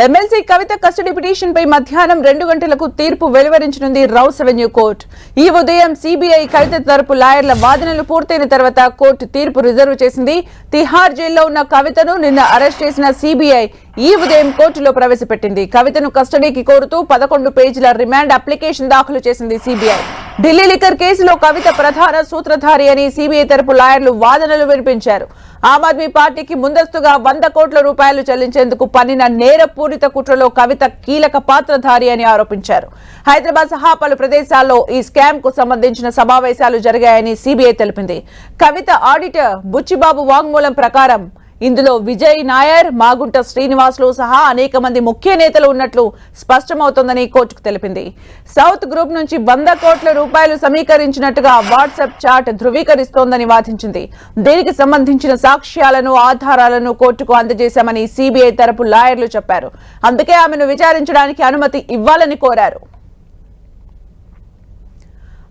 MLC కవిత custody petition పై మధ్యాహ్నం 2 గంటలకు తీర్పు వెలువరించనుంది రౌస్ అవెన్యూ కోర్టు. ఈ ఉదయం సిబిఐ కవిత తరపు లాయర్ల వాదనలు పూర్తయిన తర్వాత కోర్టు తీర్పు రిజర్వ్ చేసింది. తిహార్ జైల్లో ఉన్న కవితను నిన్న అరెస్ట్ చేసిన సిబిఐ ఈ ఉదయం కోర్టులో ప్రవేశపెట్టింది. కవితను కస్టడీకి కోరుతూ 11 పేజీల రిమాండ్ అప్లికేషన్ దాఖలు చేసింది సిబిఐ. ఢిల్లీ లిక్కర్ కేసులో కవిత ప్రధాన సూత్రధారి అని సిబిఐ తరపు లాయర్లు వాదనలు వినిపించారు. ఆమ్ ఆద్మీ పార్టీకి ముందస్తుగా 100 కోట్ల రూపాయలు చెల్లించేందుకు పన్నిన నేరపూరిత కుట్రలో కవిత కీలక పాత్రధారి అని ఆరోపించారు. హైదరాబాద్ సహా పలు ప్రదేశాల్లో ఈ స్కామ్ కు సంబంధించిన సమావేశాలు జరిగాయని సిబిఐ తెలిపింది. కవిత ఆడిటర్ బుచ్చిబాబు వాంగ్మూలం ప్రకారం ఇందులో విజయ్ నాయర్, మాగుంట శ్రీనివాసులు సహా అనేక మంది ముఖ్య నేతలు ఉన్నట్లు స్పష్టమవుతోందని కోర్టుకు తెలిపింది. సౌత్ గ్రూప్ నుంచి 100 కోట్ల రూపాయలు సమీకరించినట్టుగా వాట్సాప్ చాట్ ధృవీకరిస్తోందని వాదించింది. దీనికి సంబంధించిన సాక్ష్యాలను, ఆధారాలను కోర్టుకు అందజేశామని సిబిఐ తరపు లాయర్లు చెప్పారు. అందుకే ఆమెను విచారించడానికి అనుమతి ఇవ్వాలని కోరారు.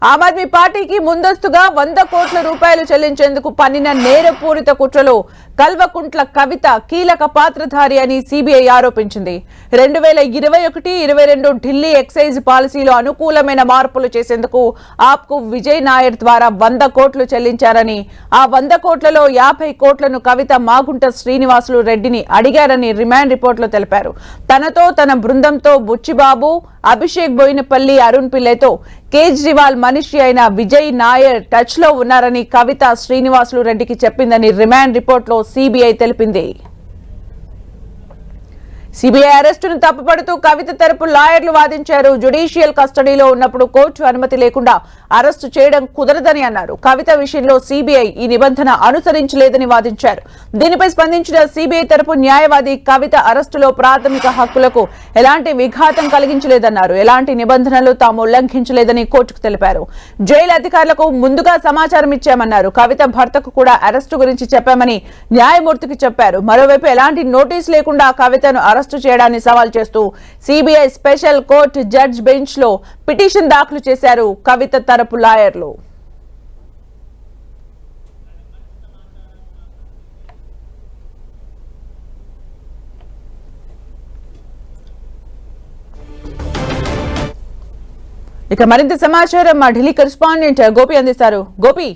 ఆమ్ ఆద్మీ పార్టీకి ముందస్తుగా 100 కోట్ల రూపాయలు చెల్లించేందుకు పన్నిన నేరపూరిత కుట్రలో కల్వకుంట్ల కవిత కీలక పాత్రధారి అని సిబిఐ ఆరోపించింది. 2021-22 ఢిల్లీ ఎక్సైజ్ పాలసీలో అనుకూలమైన మార్పులు చేసేందుకు ఆప్కు విజయ్ నాయర్ ద్వారా 100 కోట్లు చెల్లించారని, ఆ 100 కోట్లలో 50 కోట్లను కవిత మాగుంట శ్రీనివాసులు రెడ్డిని అడిగారని రిమాండ్ రిపోర్టులో తెలిపారు. తనతో, తన బృందంతో బుచ్చిబాబు, అభిషేక్ బోయినపల్లి, అరుణ్ పిల్లైతో కేజ్రీవాల్ మనిషి అయిన విజయ్ నాయర్ టచ్ లో ఉన్నారని కవిత శ్రీనివాసులు రెడ్డికి చెప్పిందని రిమాండ్ రిపోర్టులో సిబిఐ తెలిపింది. సిబిఐ అరెస్టును తప్పుపడుతూ కవిత తరపు లాయర్లు వాదించారు. జ్యుడిషియల్ కస్టడీలో ఉన్నప్పుడు కోర్టు అనుమతి లేకుండా అరెస్టు చేయడం కుదరదని అన్నారు. కవిత విషయంలో సిబిఐ ఈ నిబంధన అనుసరించలేదని వాదించారు. దీనిపై స్పందించిన సిబిఐ తరపు న్యాయవాది కవిత అరెస్టులో ప్రాథమిక హక్కులకు ఎలాంటి విఘాతం కలిగించలేదన్నారు. ఎలాంటి నిబంధనలు తాము ఉల్లంఘించలేదని కోర్టుకు తెలిపారు. జైలు అధికారులకు ముందుగా సమాచారం ఇచ్చామన్నారు. కవిత భర్తకు కూడా అరెస్టు గురించి చెప్పామని న్యాయమూర్తికి చెప్పారు. మరోవైపు ఎలాంటి నోటీస్ లేకుండా కవితను అరెస్టు చేయడాన్ని సవాల్ చేస్తూ CBI special court judge bench లో పిటిషన్ దాఖలు చేశారు కవిత తరపు లాయర్లు. ఇక మరింత సమాచారం మా ఢిల్లీ కరెస్పాండెంట్ గోపి అందిస్తారు. Gopi,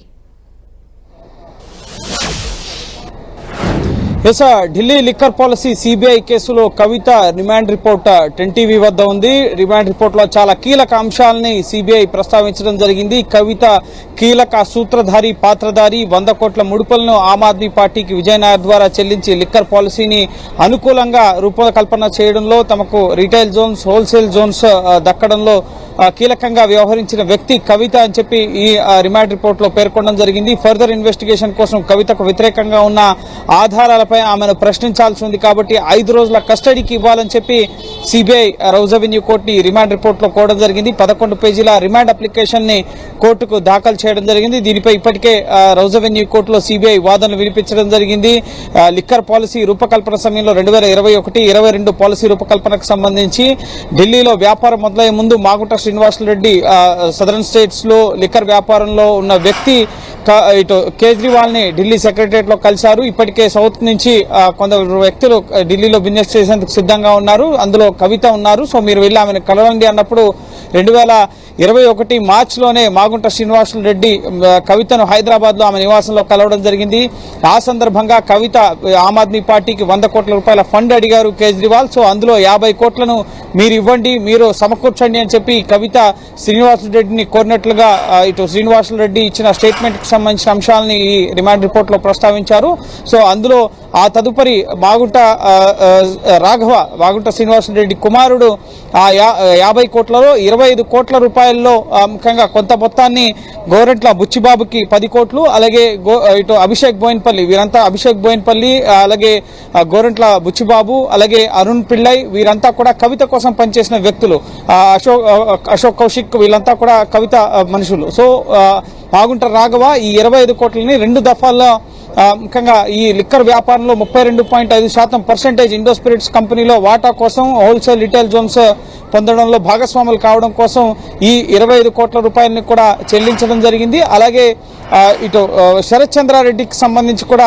Delhi liquor policy CBI కేసులో కవిత రిమాండ్ రిపోర్ట్ 10TV వద్ద ఉంది. రిమాండ్ రిపోర్ట్ లో చాలా కీలక అంశాలని సిబిఐ ప్రస్తావించడం జరిగింది. కవిత కీలక సూత్రధారి, పాత్రధారి, 100 కోట్ల ముడుపులను ఆమ్ ఆద్మీ పార్టీకి విజయ్ నాయర్ ద్వారా చెల్లించి లిక్కర్ పాలసీని అనుకూలంగా రూపకల్పన చేయడంలో, తమకు రిటైల్ జోన్స్, హోల్సేల్ జోన్స్ దక్కడంలో కీలకంగా వ్యవహరించిన వ్యక్తి కవిత అని చెప్పి ఈ రిమాండ్ రిపోర్ట్ లో పేర్కొనడం జరిగింది. ఫర్దర్ ఇన్వెస్టిగేషన్ కోసం కవితకు వ్యతిరేకంగా ఉన్న ఆధారాలపై ఆమెను ప్రశ్నించాల్సి ఉంది కాబట్టి 5 రోజుల కస్టడీకి ఇవ్వాలని చెప్పి సిబిఐ రౌస్ అవెన్యూ కోర్టుని రిమాండ్ రిపోర్ట్ లో కోరడం జరిగింది. 11 పేజీల రిమాండ్ అప్లికేషన్ ని కోర్టుకు దాఖలు చేయడం జరిగింది. దీనిపై ఇప్పటికే రౌస్ అవెన్యూ కోర్టులో సిబిఐ వాదనలు వినిపించడం జరిగింది. లిక్కర్ పాలసీ రూపకల్పన సమయంలో 2021-22 పాలసీ రూపకల్పనకు సంబంధించి ఢిల్లీలో వ్యాపారం మొదలయ్యే ముందు మాగుంట శ్రీనివాసులు రెడ్డి సదరన్ స్టేట్స్ లో లిక్కర్ వ్యాపారంలో ఉన్న వ్యక్తి ఇటు కేజ్రీవాల్ ని ఢిల్లీ సెక్రటరియట్ లో కలిశారు. ఇప్పటికే సౌత్ నుంచి కొందరు వ్యక్తులు ఢిల్లీలో బిజినెస్ చేసేందుకు సిద్ధంగా ఉన్నారు. అందులో కవిత ఉన్నారు. సో మీరు వెళ్ళి ఆమెను కలవండి అన్నప్పుడు 2021 మార్చిలోనే మాగుంట శ్రీనివాసులు రెడ్డి కవితను హైదరాబాద్ లో ఆమె నివాసంలో కలవడం జరిగింది. ఆ సందర్భంగా కవిత ఆమ్ ఆద్మీ పార్టీకి 100 కోట్ల రూపాయల ఫండ్ అడిగారు కేజ్రీవాల్. సో అందులో 50 కోట్లను మీరు ఇవ్వండి, మీరు సమకూర్చండి అని చెప్పి కవిత శ్రీనివాసులు రెడ్డిని కోరినట్లుగా ఇటు శ్రీనివాసులు రెడ్డి ఇచ్చిన స్టేట్మెంట్ కి సంబంధించిన అంశాలని ఈ రిమాండ్ రిపోర్ట్ లో ప్రస్తావించారు. సో అందులో ఆ తదుపరి మాగుంట శ్రీనివాసులు రెడ్డి కుమారుడు ఆ 50 కోట్లలో 25 కోట్ల రూపాయల్లో ముఖ్యంగా కొంత మొత్తాన్ని గోరెంట్ల బుచ్చిబాబుకి 10 కోట్లు, అలాగే ఇటు అభిషేక్ బోయినపల్లి, వీరంతా అభిషేక్ బోయినపల్లి, అలాగే గోరెంట్ల బుచ్చిబాబు, అలాగే అరుణ్ పిల్లై, వీరంతా కూడా కవిత కోసం పనిచేసిన వ్యక్తులు. అశోక్ కౌశిక్, వీళ్ళంతా కూడా కవిత మనుషులు. సో మాగుంట రాఘవ ఈ 25 కోట్లని 2 దఫాల్లో ముఖ్యంగా ఈ లిక్కర్ వ్యాపారంలో 32.5% ఇండో స్పిరిట్స్ కంపెనీలో వాటా కోసం హోల్సేల్ రిటైల్ జోన్స్ పొందడంలో భాగస్వాములు కావడం కోసం ఈ 25 కోట్ల రూపాయలని కూడా చెల్లించడం జరిగింది. అలాగే ఇటు శరత్ చంద్రారెడ్డికి సంబంధించి కూడా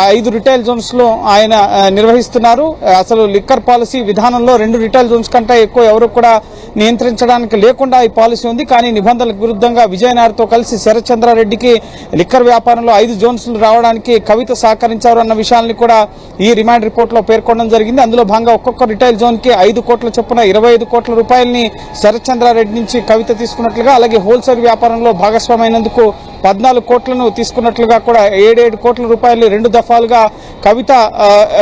5 రిటైల్ జోన్స్ లో ఆయన నిర్వహిస్తున్నారు. అసలు లిక్కర్ పాలసీ విధానంలో 2 రిటైల్ జోన్స్ కంటే ఎక్కువ ఎవరు కూడా నియంత్రించడానికి లేకుండా ఈ పాలసీ ఉంది. కానీ నిబంధనలకు విరుద్ధంగా విజయనాయర్తో కలిసి శరత్ చంద్రారెడ్డికి లిక్కర్ వ్యాపారంలో 5 జోన్స్ రావడానికి కవిత సహకరించారు అన్న విషయాన్ని కూడా ఈ రిమాండ్ రిపోర్ట్ లో పేర్కొనడం జరిగింది. అందులో భాగంగా ఒక్కొక్క రిటైల్ జోన్ కి 5 కోట్ల చొప్పున 25 కోట్ల రూపాయలని శరత్ చంద్రారెడ్డి నుంచి కవిత తీసుకున్నట్లుగా, అలాగే హోల్సేల్ వ్యాపారంలో భాగస్వామైనందుకు 14 కోట్లను తీసుకున్నట్లుగా కూడా 7 కోట్ల రూపాయలు 2 దఫాలుగా కవిత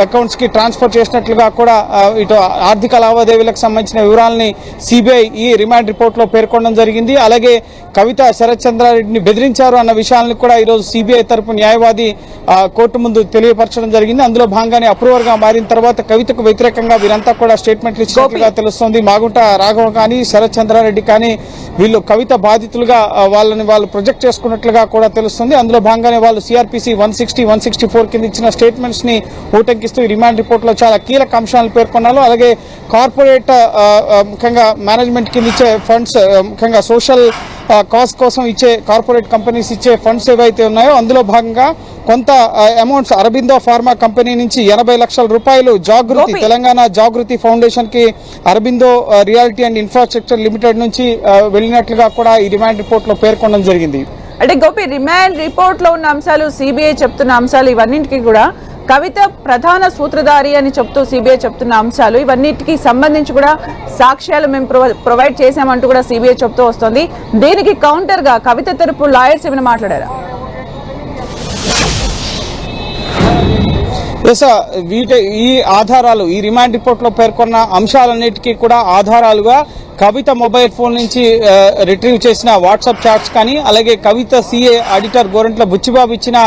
అకౌంట్స్ కి ట్రాన్స్ఫర్ చేసినట్లుగా కూడా ఇటు ఆర్థిక లావాదేవీలకు సంబంధించిన వివరాలని సిబిఐ ఈ రిమాండ్ రిపోర్ట్ లో పేర్కొనడం జరిగింది. అలాగే కవిత శరత్ చంద్రారెడ్డిని బెదిరించారు అన్న విషయాలను కూడా ఈరోజు సిబిఐ తరపు న్యాయవాది కోర్టు ముందు తెలియపరచడం జరిగింది. అందులో భాగంగానే అప్రూవర్ గా మారిన తర్వాత కవితకు వ్యతిరేకంగా వీరంతా కూడా స్టేట్మెంట్లు ఇచ్చినట్లుగా తెలుస్తోంది. మాగుంట రాఘవ కానీ శరత్ చంద్రారెడ్డి కానీ వీళ్ళు కవిత బాధితులుగా వాళ్ళు ప్రొజెక్ట్ చేసుకున్నట్లుగా కూడా తెలుస్తుంది. అందులో భాగంగానే వాళ్ళు సిఆర్పిసి 160, 164 కింద ఇచ్చిన స్టేట్మెంట్స్ ని ఊటంకిస్తూ ఈ రిమాండ్ రిపోర్ట్ లో చాలా కీలక అంశాలను పేర్కొన్నారు. అలాగే కార్పొరేట్ ముఖ్యంగా మేనేజ్మెంట్ కింద ఇచ్చే ఫండ్స్, ముఖ్యంగా సోషల్ కాజ్ కోసం ఇచ్చే కార్పొరేట్ కంపెనీస్ ఇచ్చే ఫండ్స్ ఏవైతే ఉన్నాయో అందులో భాగంగా కొంత అమౌంట్స్ అరబిందో ఫార్మా కంపెనీ నుంచి 80 లక్షల రూపాయలు జాగృతి తెలంగాణ జాగృతి ఫౌండేషన్ కి Aurobindo reality and infrastructure limited నుంచి వెళ్ళినట్లుగా కూడా ఈ రిమాండ్ రిపోర్ట్ లో పేర్కొనడం జరిగింది. అంటే గోపి, రిమాండ్ రిపోర్ట్ లో ఉన్న అంశాలు, సిబిఐ చెప్తున్న అంశాలు ఇవన్నింటికి కూడా కవిత ప్రధాన సూత్రధారి అని చెప్తూ సిబిఐ చెప్తున్న అంశాలు ఇవన్నిటికి సంబంధించి కూడా సాక్ష్యాలు మేము ప్రొవైడ్ చేశామంటూ కూడా సిబిఐ చెప్తూ వస్తుంది. దీనికి కౌంటర్ గా కవిత తరపు లాయర్స్ ఏమైనా మాట్లాడారా? ఈ ఆధారాలు ఈ రిమాండ్ రిపోర్ట్ లో పేర్కొన్న అంశాలన్నిటికీ కూడా ఆధారాలుగా కవిత మొబైల్ ఫోన్ నుంచి రిట్రీవ్ చేసిన వాట్సాప్ చాట్స్ కానీ, అలాగే కవిత సిఏ ఆడిటర్ గోరంట్ల బుచ్చిబాబు ఇచ్చిన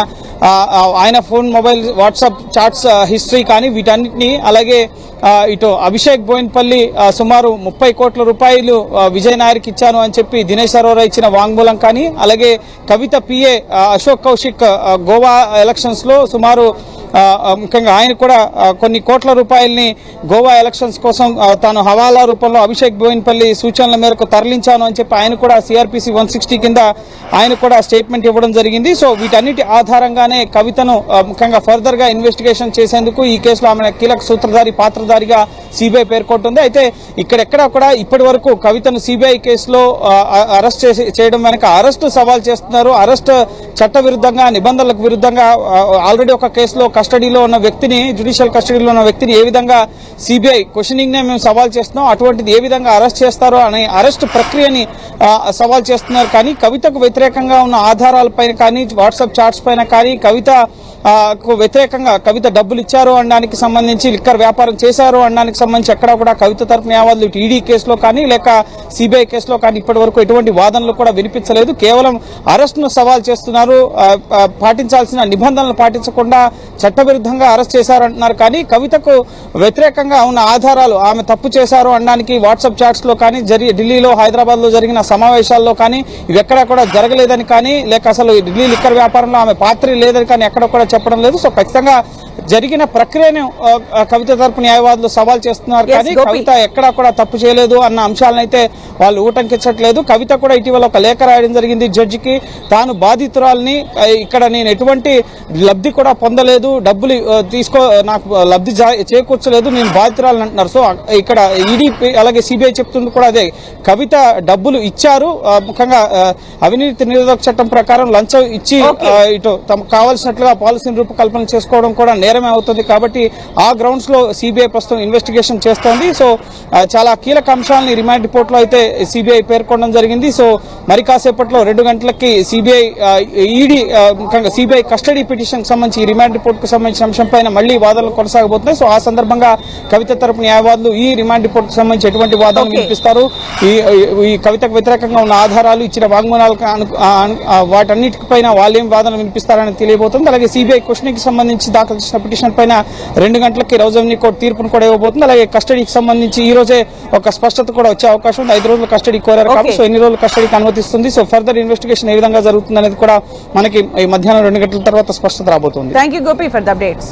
ఆయన phone mobile WhatsApp chats history కానీ వీటన్నిటిని, అలాగే ఇటు అభిషేక్ బోయిన్పల్లి సుమారు 30 కోట్ల రూపాయలు విజయ్ నాయర్కి ఇచ్చాను అని చెప్పి దినేష్ అరోరా ఇచ్చిన వాంగ్మూలం కానీ, అలాగే కవిత పిఏ అశోక్ కౌశిక్ గోవా ఎలక్షన్స్ లో సుమారు ముఖ్యంగా ఆయన కూడా కొన్ని కోట్ల రూపాయల్ని గోవా ఎలక్షన్స్ కోసం తాను హవాలా రూపంలో అభిషేక్ బోయిన్పల్లి సూచనల మేరకు తరలించాను అని చెప్పి ఆయన కూడా సిఆర్పిసి 160 కింద ఆయన కూడా స్టేట్మెంట్ ఇవ్వడం జరిగింది. సో వీటన్నిటి ఆధారంగానే కవితను ముఖ్యంగా ఫర్దర్ గా ఇన్వెస్టిగేషన్ చేసేందుకు ఈ కేసులో ఆమె కీలక సూత్రధారి పాత్రధారిగా సిబిఐ పేర్కొంటుంది. అయితే ఇక్కడెక్కడా కూడా ఇప్పటి వరకు కవితను సిబిఐ కేసులో అరెస్ట్ చేయడం వెనక అరెస్టు సవాల్ చేస్తున్నారు. అరెస్ట్ చట్ట విరుద్ధంగా, నిబంధనలకు విరుద్ధంగా ఆల్రెడీ ఒక కేసులో కస్టడీలో ఉన్న వ్యక్తిని, జ్యుడిషియల్ కస్టడీలో ఉన్న వ్యక్తిని ఏ విధంగా సిబిఐ క్వశ్చనింగ్ నే మేము సవాల్ చేస్తున్నాం, అటువంటిది ఏ విధంగా అరెస్ట్ చేస్తారో అనే అరెస్ట్ ప్రక్రియని సవాల్ చేస్తున్నారు. కానీ కవితకు వ్యతిరేకంగా ఉన్న ఆధారాలపైన కానీ, వాట్సాప్ చాట్స్ పైన కానీ, కవిత వ్యతిరేకంగా కవిత డబ్బులు ఇచ్చారు అనడానికి సంబంధించి, లిక్కర్ వ్యాపారం చేశారు అనడానికి సంబంధించి ఎక్కడా కూడా కవిత తరపు న్యాయవాదులు ఈడీ కేసులో కానీ లేక సిబిఐ కేసులో కానీ ఇప్పటి వరకు ఎటువంటి వాదనలు కూడా వినిపించలేదు. కేవలం అరెస్ట్ ను సవాల్ చేస్తున్నారు. పాటించాల్సిన నిబంధనలు పాటించకుండా చట్టవిరుద్ధంగా అరెస్ట్ చేశారంటున్నారు. కానీ కవితకు వ్యతిరేకంగా ఉన్న ఆధారాలు, ఆమె తప్పు చేశారు అనడానికి వాట్సాప్ చాట్స్ లో కానీ, ఢిల్లీలో హైదరాబాద్ లో జరిగిన సమావేశాల్లో కానీ ఇవి ఎక్కడా కూడా జరగలేదని కానీ, లేక అసలు ఢిల్లీ లిక్కర్ వ్యాపారంలో ఆమె పాత్ర లేదని కానీ ఎక్కడ కూడా చెప్పడం లేదు. సో ఖచ్చితంగా జరిగిన ప్రక్రియను కవిత తరపు న్యాయవాదులు సవాల్ చేస్తున్నారు. కానీ కవిత ఎక్కడా కూడా తప్పు చేయలేదు అన్న అంశాలను అయితే వాళ్ళు ఊటంకించట్లేదు. కవిత కూడా ఇటీవల ఒక లేఖ రాయడం జరిగింది జడ్జికి. తాను బాధితురాలని, ఇక్కడ నేను ఎటువంటి లబ్ధి కూడా పొందలేదు, డబ్బులు నాకు లబ్ధి చేకూర్చలేదు, నేను బాధితురాలని అంటున్నారు. సో ఇక్కడ ఈడీ అలాగే సిబిఐ చెప్తుంది కూడా అదే, కవిత డబ్బులు ఇచ్చారు. ముఖ్యంగా అవినీతి నిరోధక చట్టం ప్రకారం లంచం ఇచ్చి ఇటు తమకు కావాల్సినట్లుగా పాలసీని రూపకల్పన చేసుకోవడం కూడా నేరమే అవుతుంది. కాబట్టి ఆ గ్రౌండ్స్ లో సిబిఐ ప్రస్తుతం ఇన్వెస్టిగేషన్ చేస్తోంది. సో చాలా కీలక అంశాలని రిమాండ్ రిపోర్ట్ లో అయితే సిబిఐ పేర్కొనడం జరిగింది. సో మరి కాసేపట్లో 2 గంటలకి సిబిఐ ఈడీ ముఖ్యంగా సిబిఐ కస్టడీ పిటిషన్ కి సంబంధించి రిమాండ్ రిపోర్ట్ కు సంబంధించిన అంశంపైన మళ్లీ వాదనలు కొనసాగబోతున్నాయి. సో ఆ సందర్భంగా కవిత తరపు న్యాయవాదులు ఈ రిమాండ్ రిపోర్ట్ కు సంబంధించి ఎటువంటి వాదనలు వినిపిస్తారు, ఈ కవితకు వ్యతిరేకంగా ఉన్న ఆధారాలు, ఇచ్చిన వాంగ్మూలాలకు వాటన్నిటిపైన వాళ్ళేం వాదనలు వినిపిస్తారని తెలియబోతుంది. అలాగే సిబిఐ సిబిఐ క్వశ్చనింగ్ కి సంబంధించి దాఖలు చేసిన పిటిషన్ పైన 2 గంటలకి రౌస్ రెవెన్యూ కోర్టు తీర్పును కూడా ఇవ్వబోతుంది. అలాగే కస్టడీకి సంబంధించి ఈ రోజే ఒక స్పష్టత కూడా వచ్చే అవకాశం ఉంది. 5 రోజులు కస్టడీ కోరారు కాబట్టి సో ఎన్ని రోజులు కస్టడీకి అనుమతిస్తుంది, సో ఫర్దర్ ఇన్వెస్టిగేషన్ ఏ విధంగా జరుగుతుంది అనేది కూడా మనకి ఈ మధ్యాహ్నం 2 గంటల తర్వాత స్పష్టత రాబోతుంది. Thank you Gopi for the updates.